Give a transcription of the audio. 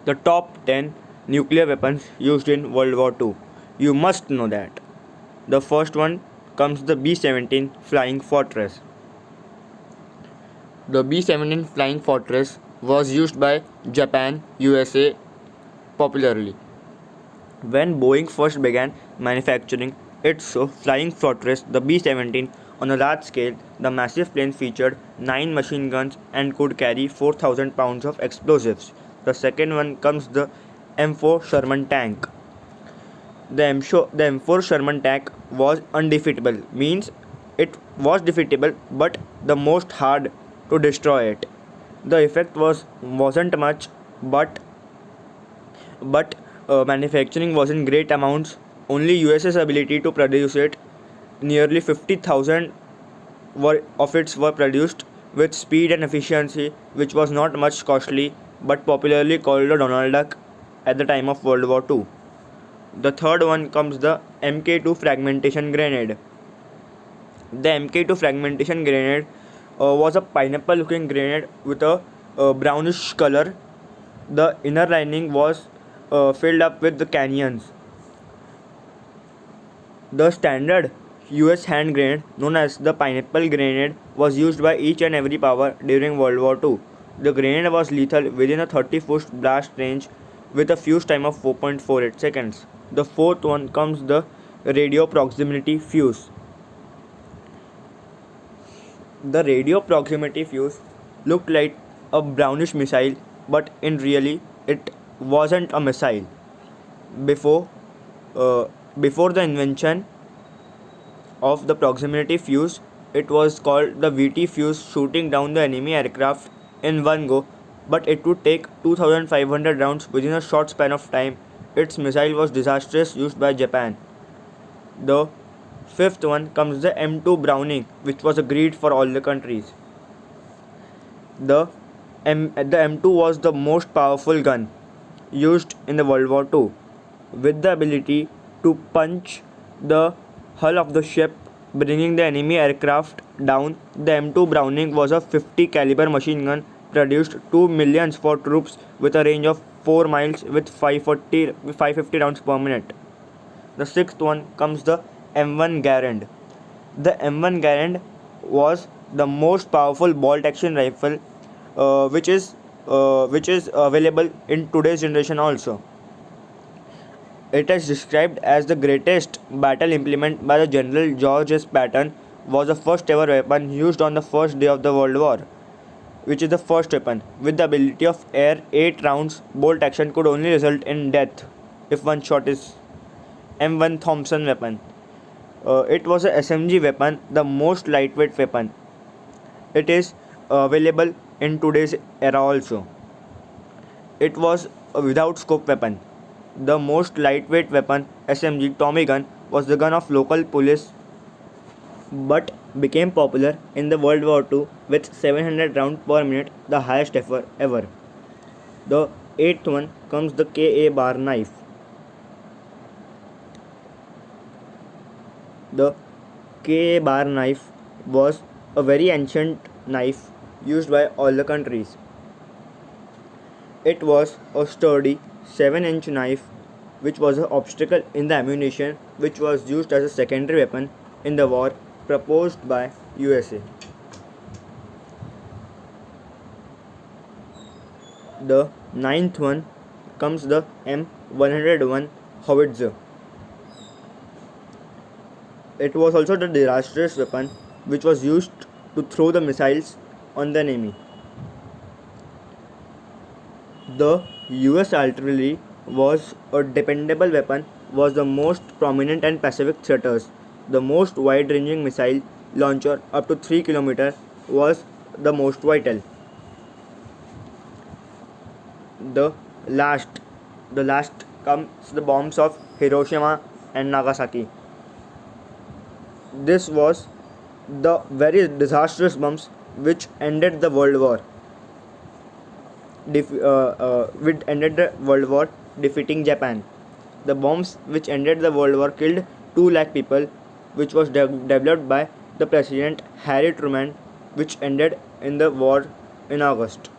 The top 10 nuclear weapons used in World War II. You must know that. The first one comes the B-17 Flying Fortress. The B-17 Flying Fortress was used by Japan, USA popularly. When Boeing first began manufacturing its Flying Fortress, the B-17, on a large scale, the massive plane featured 9 machine guns and could carry 4,000 pounds of explosives. The second one comes the M4 Sherman tank. The M4 Sherman tank was undefeatable, means it was defeatable but the most hard to destroy it. The effect wasn't much, but manufacturing was in great amounts. Only US's ability to produce it, nearly 50,000 of its were produced with speed and efficiency, which was not much costly, but popularly called the Donald Duck at the time of World War II. The third one comes the Mk2 fragmentation grenade. The Mk2 fragmentation grenade was a pineapple looking grenade with a brownish color. The inner lining was filled up with the canyons. The standard US hand grenade, known as the pineapple grenade, was used by each and every power during World War II. The grenade was lethal within a 30-foot blast range with a fuse time of 4.48 seconds. The fourth one comes the radio proximity fuse. The radio proximity fuse looked like a brownish missile, but in really it wasn't a missile. Before before the invention of the proximity fuse, it was called the VT fuse, shooting down the enemy aircraft in one go, but it would take 2,500 rounds within a short span of time. Its missile was disastrous, used by Japan. The fifth one comes the M2 Browning, which was agreed for all the countries. The M2 was the most powerful gun used in the World War II, with the ability to punch the hull of the ship, bringing the enemy aircraft down. The M2 Browning was a 50 caliber machine gun, produced 2 millions for troops with a range of 4 miles with 550 rounds per minute. The sixth one comes the M1 Garand. The M1 Garand was the most powerful bolt action rifle, which is available in today's generation also. It is described as the greatest battle implement by the General George S. Patton. Was the first ever weapon used on the first day of the World War, which is the first weapon. With the ability of air 8 rounds, bolt action could only result in death if one shot is. M1 Thompson weapon. It was a SMG weapon, the most lightweight weapon. It is available in today's era also. It was a without scope weapon. The most lightweight weapon, SMG Tommy gun, was the gun of local police, but became popular in the World War II with 700 rounds per minute, the highest ever. The eighth one comes the KA bar knife. The KA bar knife was a very ancient knife used by all the countries. It was a sturdy 7-inch knife which was an obstacle in the ammunition, which was used as a secondary weapon in the war proposed by USA. The ninth one comes the M101 howitzer. It was also the disastrous weapon which was used to throw the missiles on the enemy. The US artillery was a dependable weapon, was the most prominent and Pacific theaters. The most wide-ranging missile launcher up to 3 km was the most vital. The last comes the bombs of Hiroshima and Nagasaki. This was the very disastrous bombs which ended the World War. Which ended the World War, defeating Japan. The bombs which ended the World War killed 2 lakh people, which was developed by the President Harry Truman, which ended in the war in August.